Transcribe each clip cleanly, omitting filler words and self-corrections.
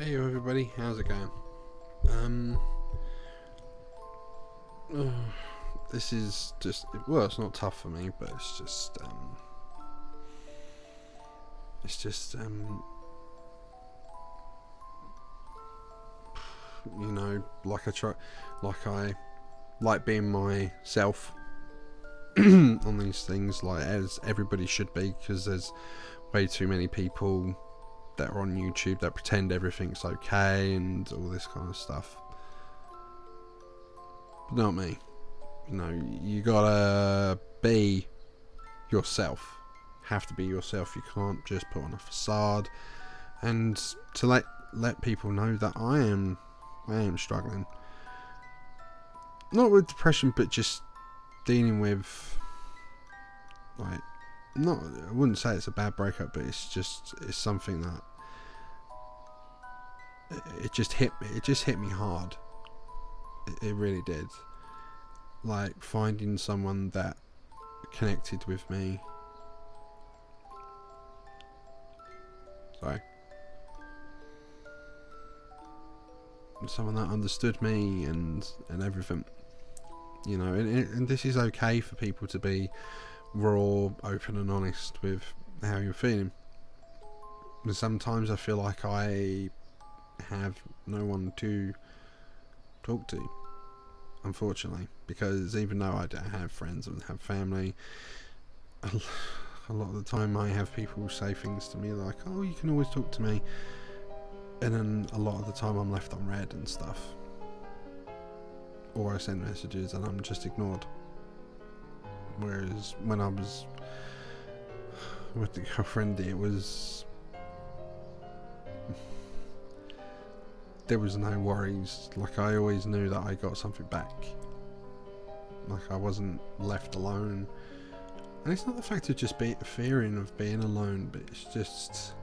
Hey everybody, how's it going? Oh, this is just, well, it's not tough for me, but it's just, you know, I like being myself on these things, like as everybody should be, because there's way too many people that are on YouTube that pretend everything's okay and all this kind of stuff. But not me. You know, you gotta be yourself. Have to be yourself. You can't just put on a facade. And to let people know that I am struggling. Not with depression, but just dealing with, like, not, I wouldn't say it's a bad breakup, but it's something that it just hit me hard. It really did. Like finding someone that connected with me. Sorry. Someone that understood me and everything. You know, and this is okay for people to be raw, open and honest with how you're feeling. And sometimes I feel like I have no one to talk to, unfortunately, because even though I don't have friends and have family, a lot of the time I have people say things to me like, oh, you can always talk to me, and then a lot of the time I'm left on red and stuff, or I send messages and I'm just ignored. Whereas when I was with the girlfriend, there was no worries. Like, I always knew that I got something back. Like, I wasn't left alone. And it's not the fact of just fearing of being alone, but it's just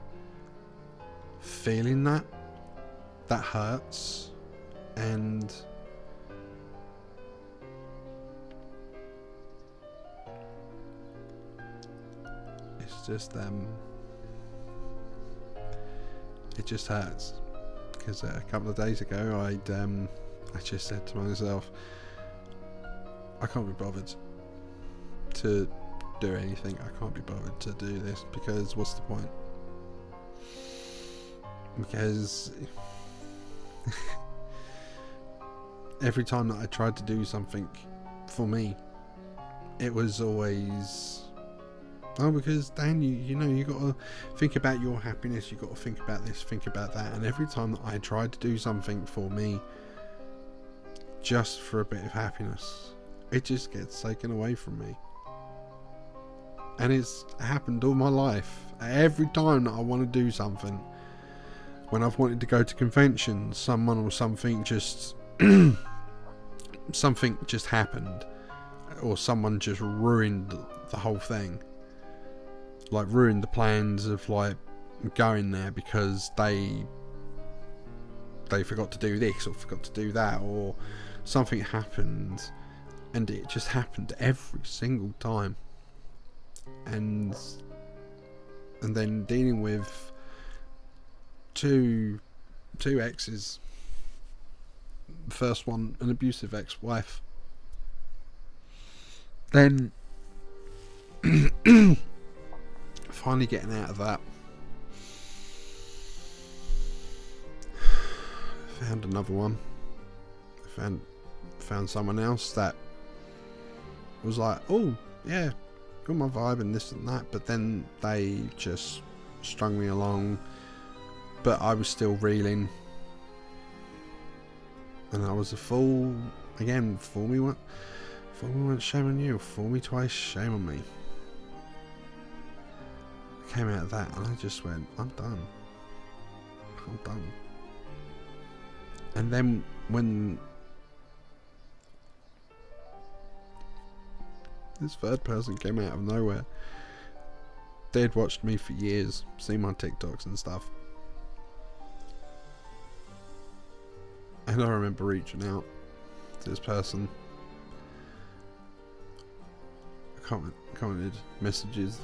feeling that hurts. And it's just it just hurts. Because a couple of days ago I just said to myself, I can't be bothered to do anything. I can't be bothered to do this, because what's the point? Because every time that I tried to do something for me, it was always, oh, because Dan, you know, you got to think about your happiness, you got to think about this, think about that. And every time that I tried to do something for me, just for a bit of happiness, it just gets taken away from me. And it's happened all my life. Every time that I want to do something, when I've wanted to go to conventions, someone or something just something just happened, or someone just ruined the whole thing. Like, ruined the plans of like going there because they forgot to do this or forgot to do that, or something happened, and it just happened every single time. And then dealing with two exes. The first one, an abusive ex-wife. Then finally getting out of that, found another one. Found someone else that was like, oh yeah, got my vibe and this and that, but then they just strung me along, but I was still reeling, and I was a fool again. Fool me once, shame on you. Fool me twice, shame on me. I came out of that and I just went, I'm done. And then when this third person came out of nowhere, they'd watched me for years, seen my TikToks and stuff, and I remember reaching out to this person. I commented messages,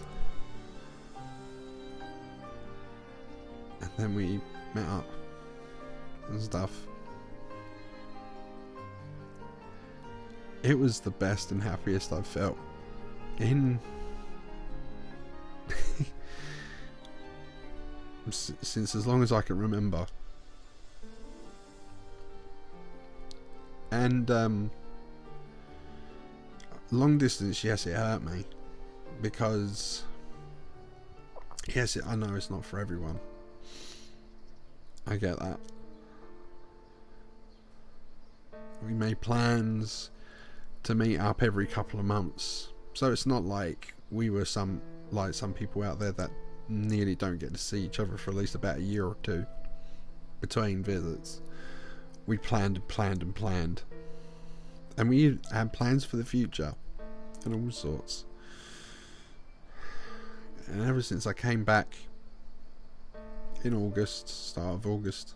and then we met up. and stuff. It was the best and happiest I've felt in since as long as I can remember. And long distance, yes, it hurt me, because yes, I know it's not for everyone. I get that. We made plans to meet up every couple of months, so it's not like we were some people out there that nearly don't get to see each other for at least about a year or two between visits. We planned and planned and planned, and we had plans for the future and all sorts. And ever since I came back in August, start of August,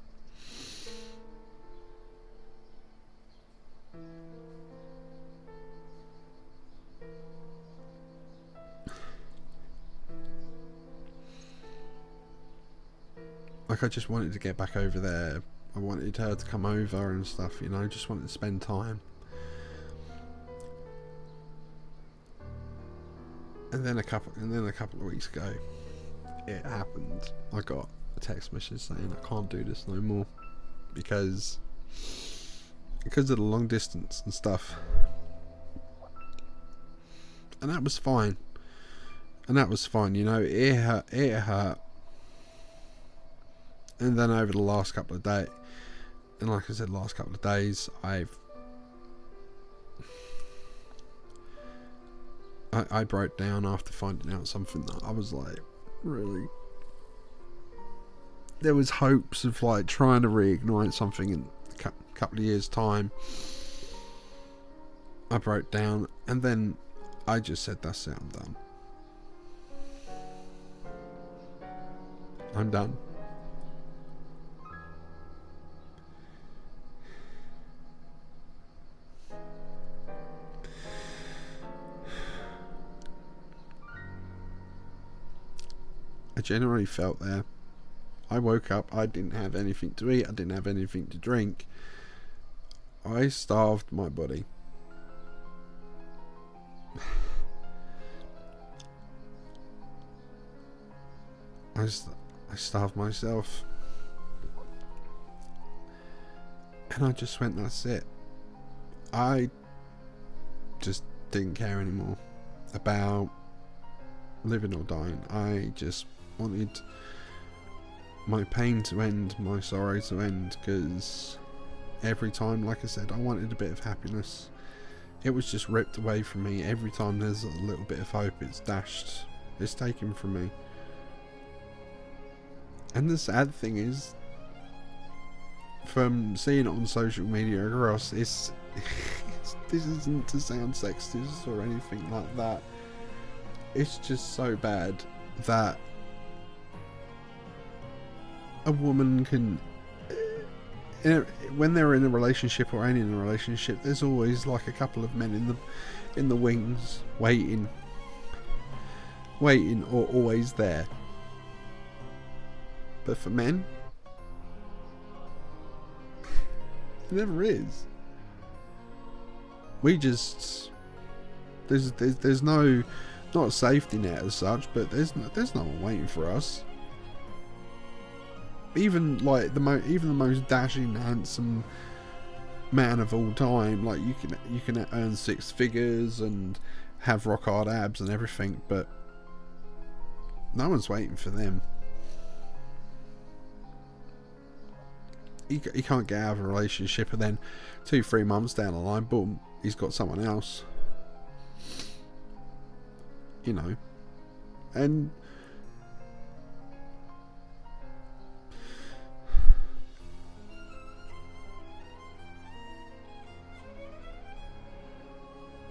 like, I just wanted to get back over there. I wanted her to come over and stuff, you know, just wanted to spend time. And then a couple of weeks ago, it happened. I got a text message saying I can't do this no more because of the long distance and stuff. And that was fine. You know, it hurt. And then over the last couple of days, and like I said, I broke down after finding out something that I was like, really? There was hopes of like trying to reignite something in a couple of years' time. I broke down, and then I just said, that's it, I'm done. I'm done. I genuinely felt there. I woke up, I didn't have anything to eat, I didn't have anything to drink. I starved my body. I starved myself. And I just went, that's it. I just didn't care anymore about living or dying. I just wanted my pain to end, my sorrow to end, because every time, like I said, I wanted a bit of happiness. It was just ripped away from me. Every time there's a little bit of hope, it's dashed, it's taken from me. And the sad thing is, from seeing it on social media across, this isn't to sound sexist or anything like that. It's just so bad that a woman can, when they're in a relationship or ain't in a relationship, there's always like a couple of men in the wings waiting or always there. But for men, it never is. We just, there's no, not a safety net as such, but there's no one waiting for us. Even like the most dashing, handsome man of all time, like you can earn six figures and have rock hard abs and everything, but no one's waiting for them. He can't get out of a relationship, and then 2-3 months down the line, boom, he's got someone else. You know, and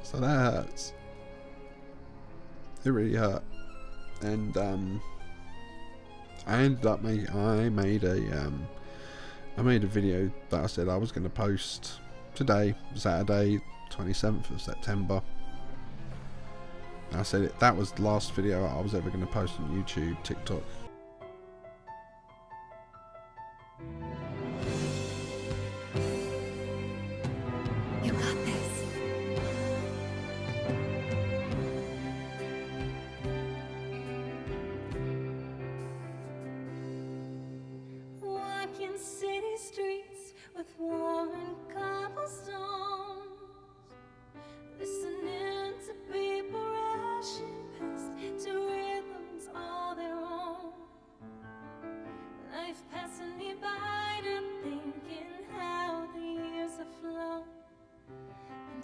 so that hurts. It really hurt, and I ended up I made a video that I said I was going to post today, Saturday, 27th of September. I said that was the last video I was ever going to post on YouTube, TikTok.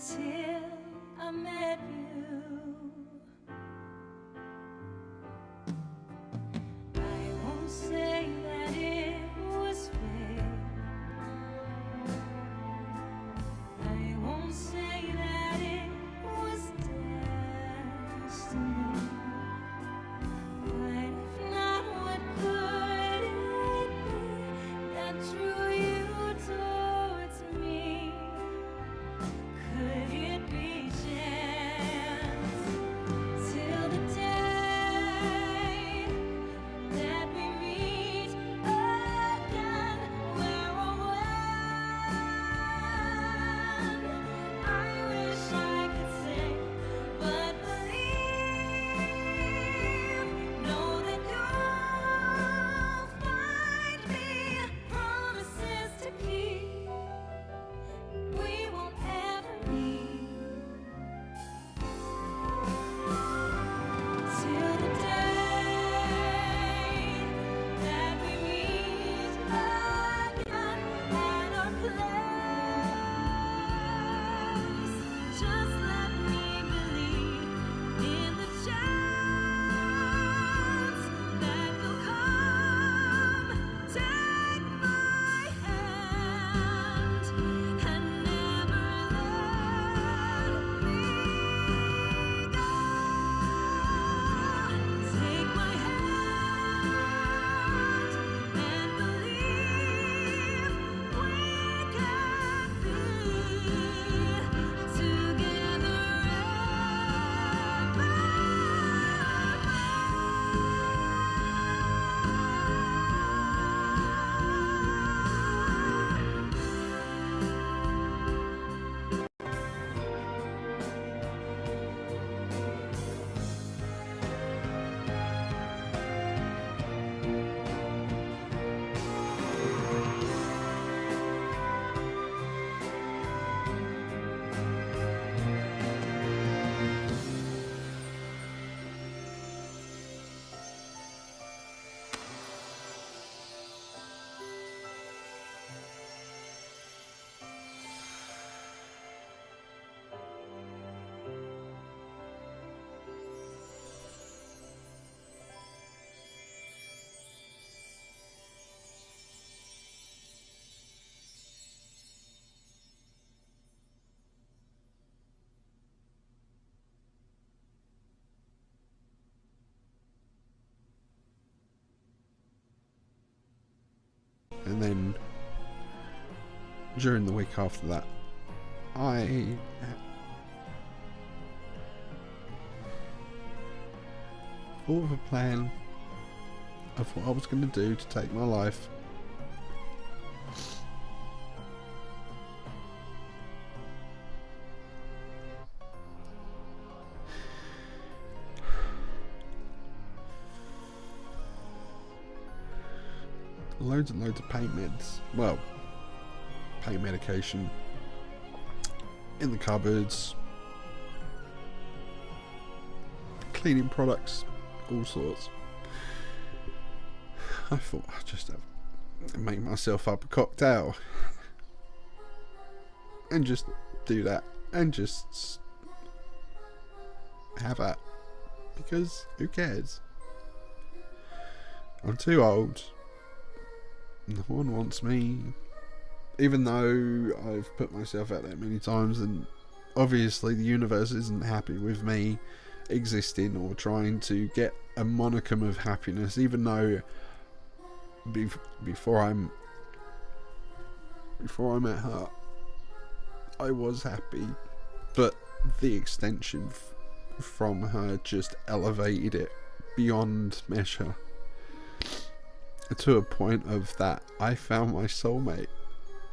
till I met you. I won't say that it was fair. I won't say that it was destiny. But if not, what could it be that drew you towards me? Could it be chance? Till the day that we meet again, where or when, I wish I could say, but believe, know that you'll find me promises to keep. We won't ever meet till the day that we meet again at our place. Just let me believe in the chance that you'll come. Take my hand and never let me go. Take my hand and believe we can be together ever. And then during the week after that, I thought of a plan of what I was going to do to take my life. Loads and loads of pain meds. Well, pain medication in the cupboards, cleaning products, all sorts. I thought I'd just make myself up a cocktail and just do that and just have that, because who cares? I'm too old. No one wants me, even though I've put myself out there many times, and obviously the universe isn't happy with me existing or trying to get a monicum of happiness, even though before I met her I was happy, but the extension from her just elevated it beyond measure, to a point of that I found my soulmate.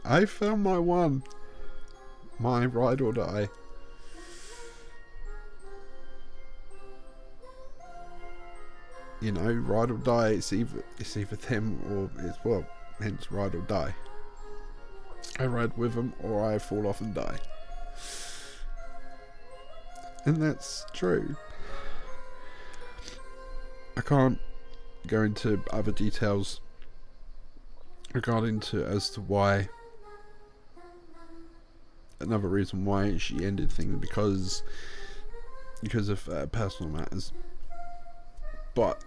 I found my one, my ride or die. You know, ride or die, it's either them or it's, well, hence ride or die. I ride with them or I fall off and die. And that's true. I can't go into other details regarding to as to why another reason why she ended things because of personal matters. But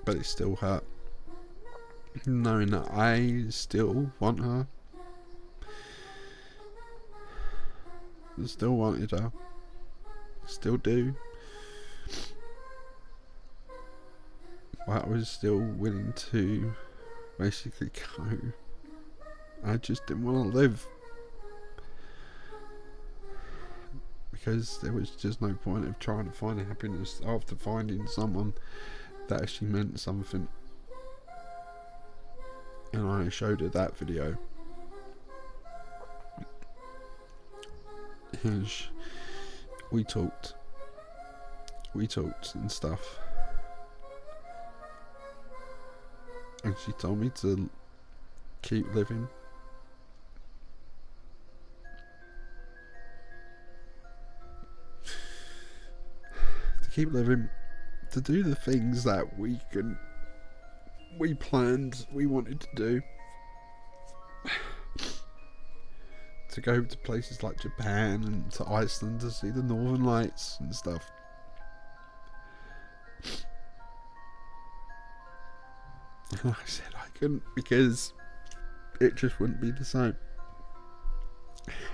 it still hurt, knowing that I still want her. I still wanted her. Still do. But I was still willing to basically go. I just didn't want to live. Because there was just no point of trying to find happiness after finding someone that actually meant something. And I showed her that video. And we talked and stuff. And she told me to keep living. To keep living. To do the things that we planned, we wanted to do. To go to places like Japan and to Iceland to see the Northern Lights and stuff. And I said I couldn't because it just wouldn't be the same.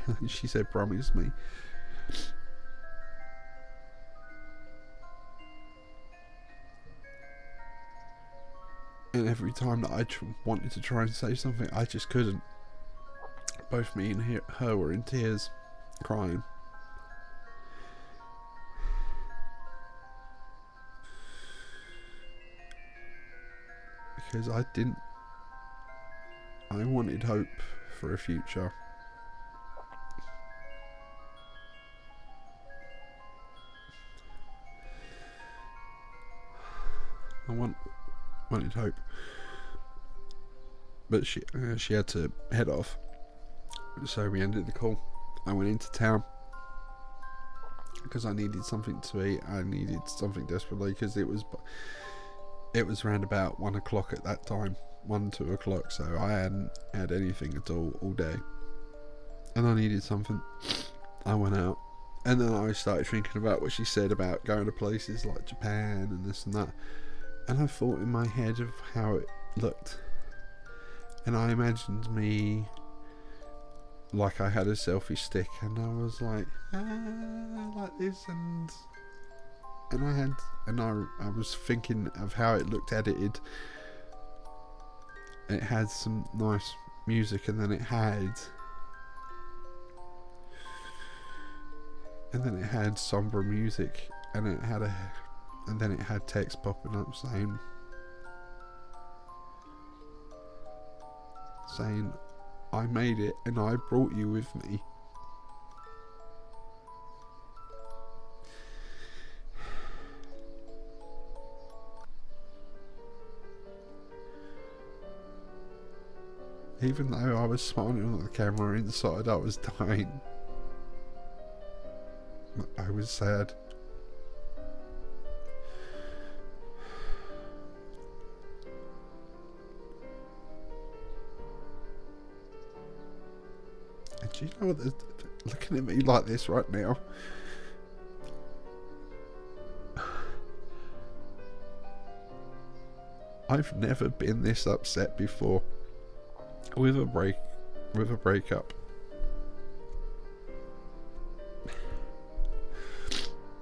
And she said, promise me. And every time that I wanted to try and say something, I just couldn't. Both me and her were in tears, crying. Because I wanted hope for a future. I wanted hope. But she had to head off. So we ended the call. I went into town because I needed something to eat. I needed something desperately because it was around about 1 o'clock at that time, 2 o'clock. So I hadn't had anything at all day, and I needed something. I went out, and then I started thinking about what she said about going to places like Japan and this and that, and I thought in my head of how it looked, and I imagined me like I had a selfie stick, and I was like like this, and I was thinking of how it looked edited. It had some nice music, and then it had somber music, and then it had text popping up saying I made it and I brought you with me. Even though I was smiling on the camera, inside I was dying. I was sad. And do you know what? Looking at me like this right now, I've never been this upset before with a breakup.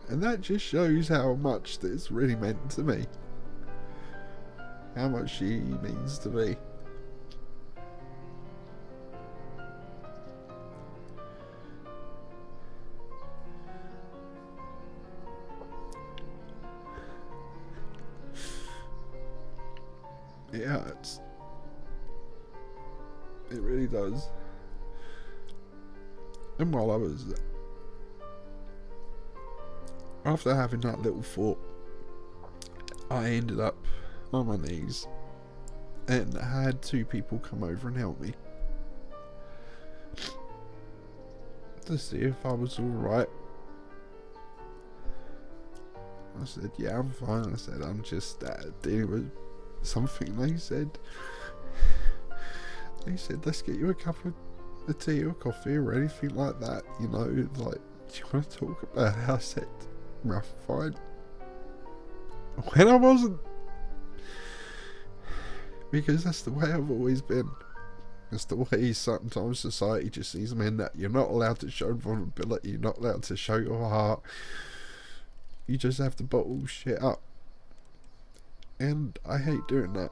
And that just shows how much this really meant to me. How much she means to me. It hurts. It really does. And while I was, after having that little thought, I ended up on my knees and I had 2 people come over and help me to see if I was alright. I said, yeah, I'm fine. I said, I'm just dealing with something. They said, let's get you a cup of tea or coffee or anything like that. You know, like, do you want to talk about it? I said, rough, fine. When I wasn't. Because that's the way I've always been. That's the way sometimes society just sees men, that you're not allowed to show vulnerability, you're not allowed to show your heart. You just have to bottle shit up. And I hate doing that.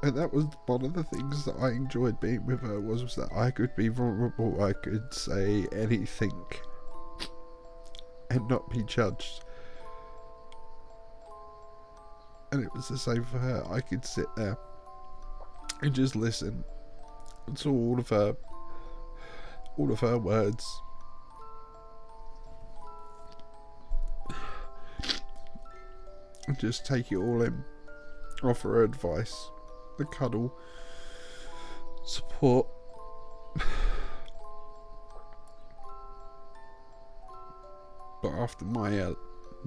And that was one of the things that I enjoyed being with her, was that I could be vulnerable, I could say anything and not be judged. And it was the same for her. I could sit there and just listen to all of her words. And just take it all in. Offer her advice, the cuddle, support. But after my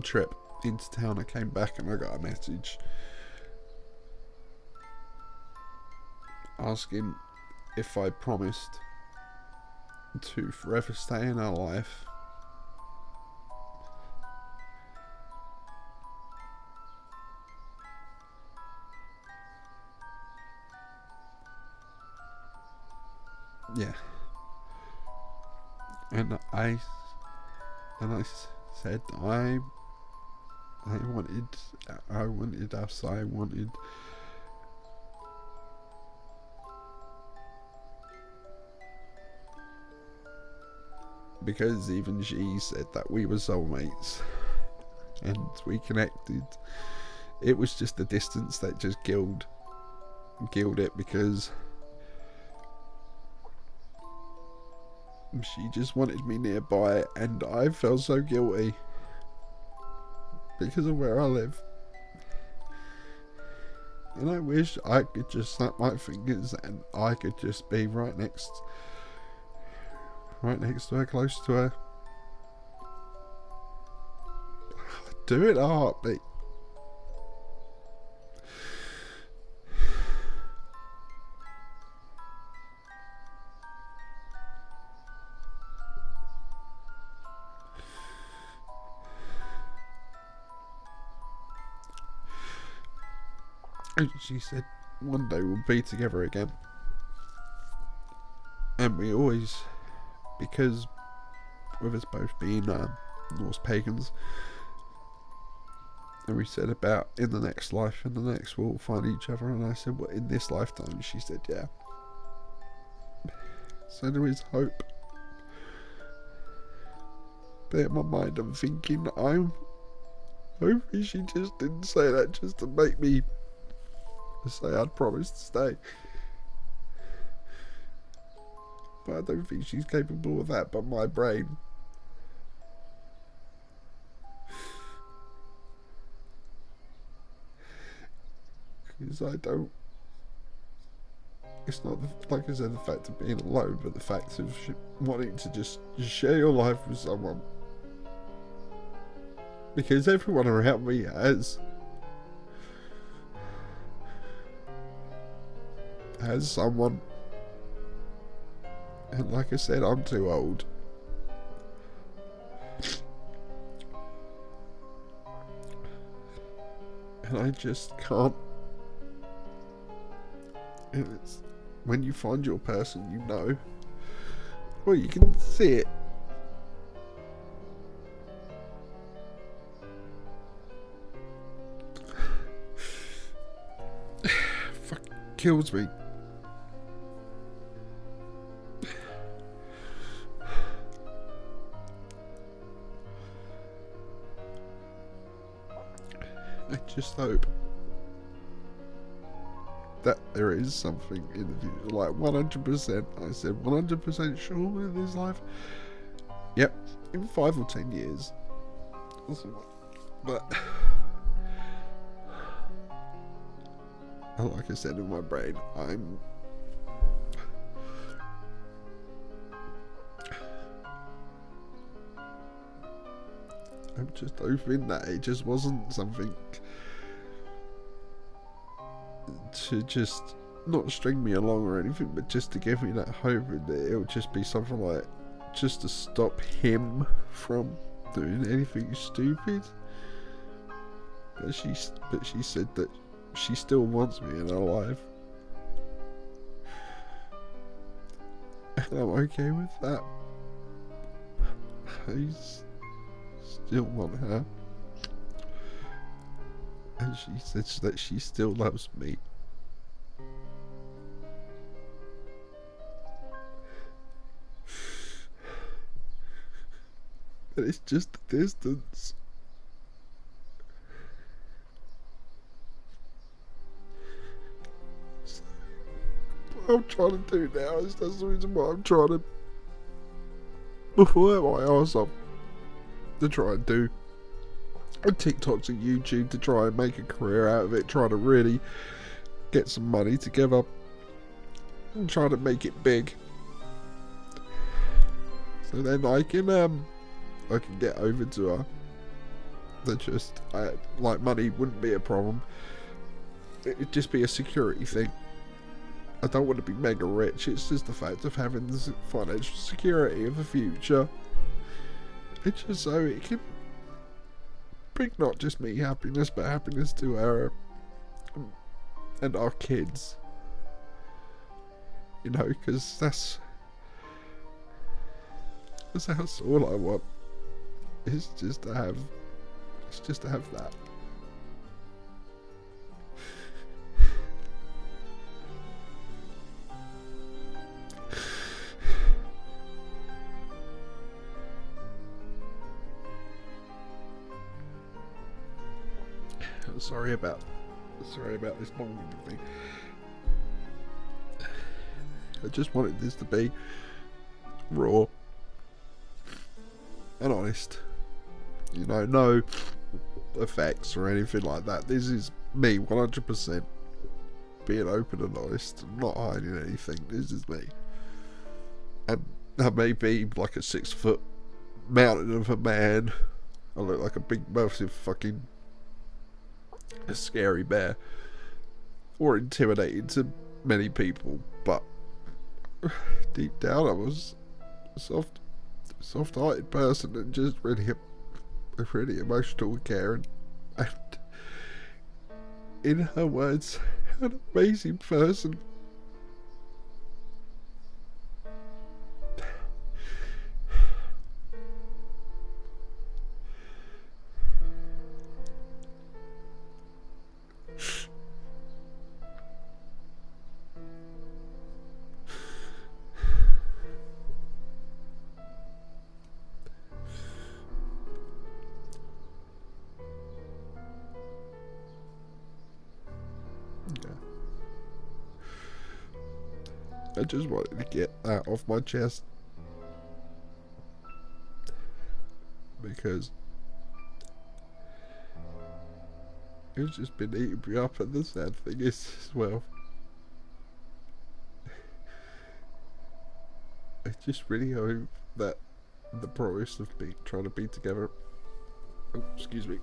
trip into town, I came back and I got a message asking if I promised to forever stay in her life. Yeah. And I said I wanted us, I wanted because even she said that we were soulmates and we connected. It was just the distance that just killed it, because she just wanted me nearby, and I felt so guilty because of where I live. And I wish I could just snap my fingers and I could just be right next to her, close to her. I'd do it a heartbeat. And she said, one day we'll be together again. And we always, because with us both being Norse pagans, and we said about in the next life, in the next we'll find each other. And I said, well, in this lifetime? And she said, yeah. So there is hope. But in my mind I'm thinking, I'm hoping she just didn't say that just to make me say I'd promised to stay. But I don't think she's capable of that. But my brain, because I don't, it's not like I said, the fact of being alone, but the fact of wanting to just share your life with someone, because everyone around me has someone. And like I said, I'm too old. And I just can't. And it's when you find your person, you know. Well, you can see it. Fuck, kills me. I just hope that there is something in the future, like 100%. I said 100% sure in this life. Yep, in 5 or 10 years. But like I said, in my brain, I'm just hoping that it just wasn't something to just not string me along or anything, but just to give me that hope, and that it'll just be something like just to stop him from doing anything stupid. But she said that she still wants me in her life, and I'm okay with that. I still want her, and she says that she still loves me. But it's just the distance. So, what I'm trying to do now is, that's the reason why I'm trying to, before my arse off, to try and do TikToks and YouTube, to try and make a career out of it, try to really get some money together and try to make it big, so then I can get over to her. That just like, money wouldn't be a problem. It'd just be a security thing. I don't want to be mega rich. It's just the fact of having the financial security of the future. It's just so it can bring not just me happiness, but happiness to her and our kids. You know, because that's all I want. It's just to have that. Sorry about this morning thing. I just wanted this to be raw and honest. You know, no effects or anything like that. This is me 100% being open and honest. I'm not hiding anything. This is me. And I may be like a 6-foot mountain of a man. I look like a big, massive fucking scary bear, or intimidating to many people, but deep down I was a soft-hearted person, and just really emotional and caring, and in her words, an amazing person. I just wanted to get that off my chest, because it's just been eating me up, and the sad thing is, as well, I just really hope that the promise of trying to be together, oh, excuse me,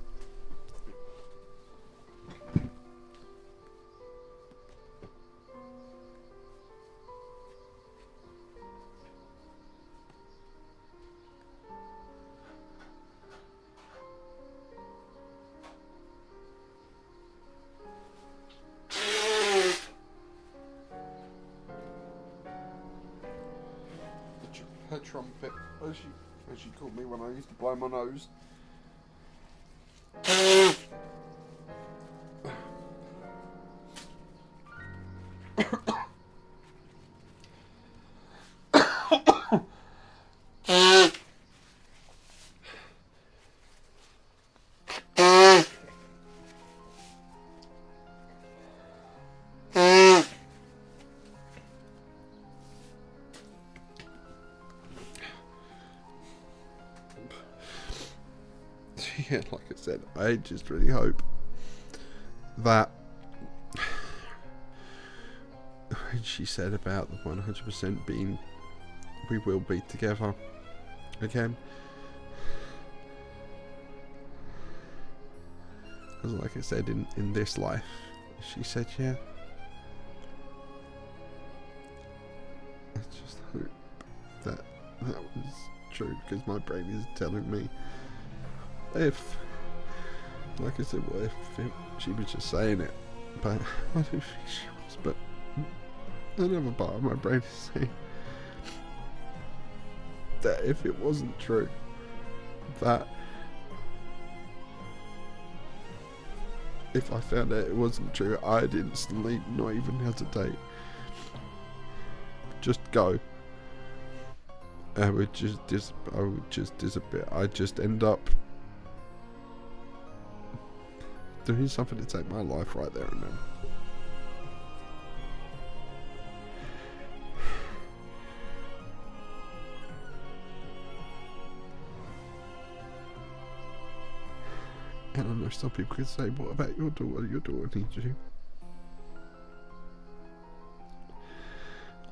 her trumpet, as she called me when I used to blow my nose. Yeah, like I said, I just really hope that when she said about the 100% being, we will be together again, Because like I said, in this life, she said, yeah. I just hope that that was true, because my brain is telling me, if, like I said, what if she was just saying it, but I don't think she was, but another part of my brain is saying that if it wasn't true, that if I found out it wasn't true, I'd instantly not even hesitate, just go. I would just disappear. I'd just end up doing something to take my life right there and then. And I know some people could say, what about your daughter? Your daughter needs you.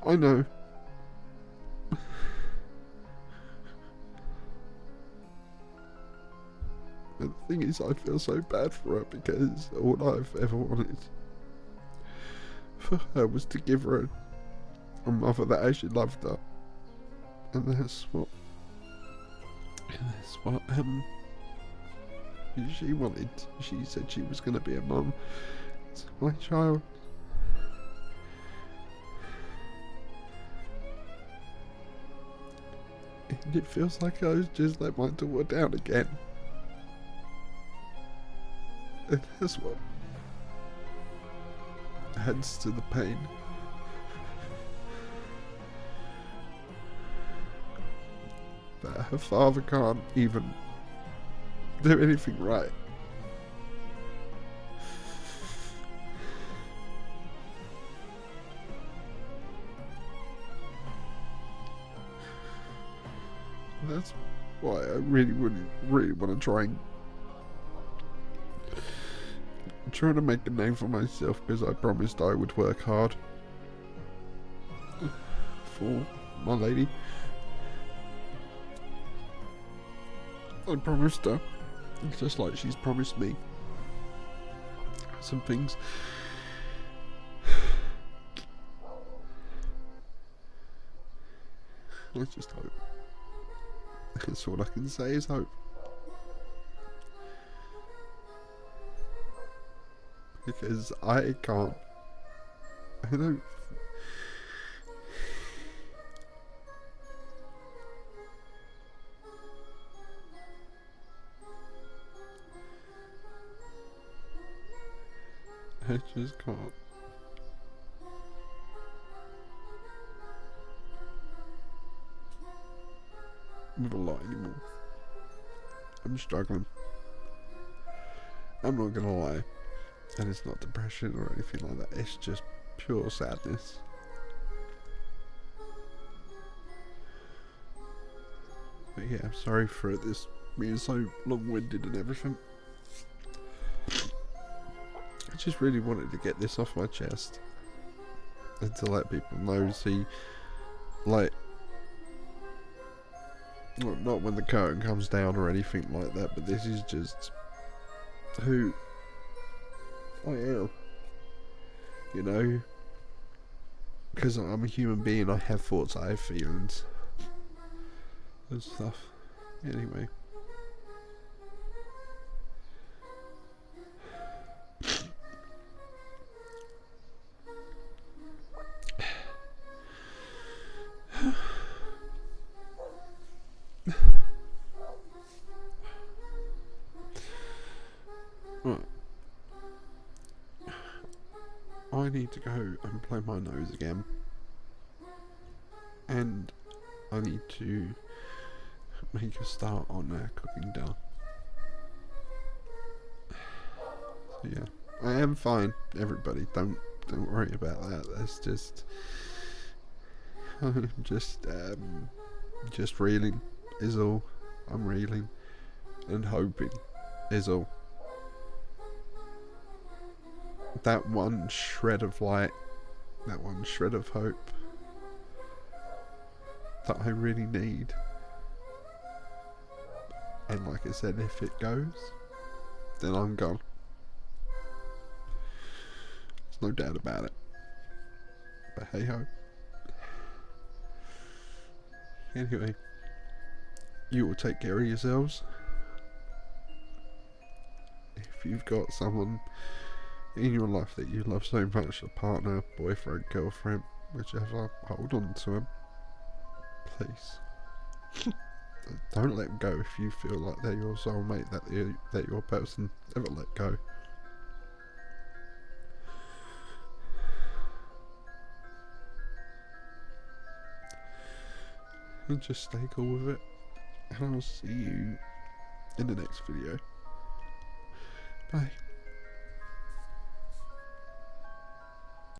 I know. But the thing is, I feel so bad for her, because all I've ever wanted for her was to give her a mother that actually loved her. And that's what she wanted. She said she was going to be a mum to my child. And it feels like I was just let my daughter down again. And that's what adds to the pain. That her father can't even do anything right. That's why I really want to try and trying to make a name for myself, because I promised I would work hard for my lady. I promised her, just like she's promised me some things. Let's just hope. That's all I can say is hope. Because I can't. I don't. I just can't. With a lot anymore. I'm struggling. I'm not gonna lie. And it's not depression or anything like that. It's just pure sadness. But yeah, I'm sorry for this being so long-winded and everything. I just really wanted to get this off my chest. And to let people know, see, like, well, not when the curtain comes down or anything like that, but this is just who I am, you know, because I'm a human being. I have thoughts, I have feelings and stuff. Anyway, right. I need to go and play my nose again, and I need to make a start on cooking dinner. So yeah, I am fine. Everybody, don't worry about that. That's just I'm just reeling is all. I'm reeling and hoping is all. That one shred of light, that one shred of hope that I really need. And like I said, if it goes, then I'm gone. no doubt about it. But hey ho. Anyway, you will take care of yourselves. If you've got someone in your life that you love so much, a partner, boyfriend, girlfriend, whichever, hold on to him. Please. Don't let go if you feel like they're your soulmate, that your person. Never let go. And just stay cool with it. And I'll see you in the next video. Bye.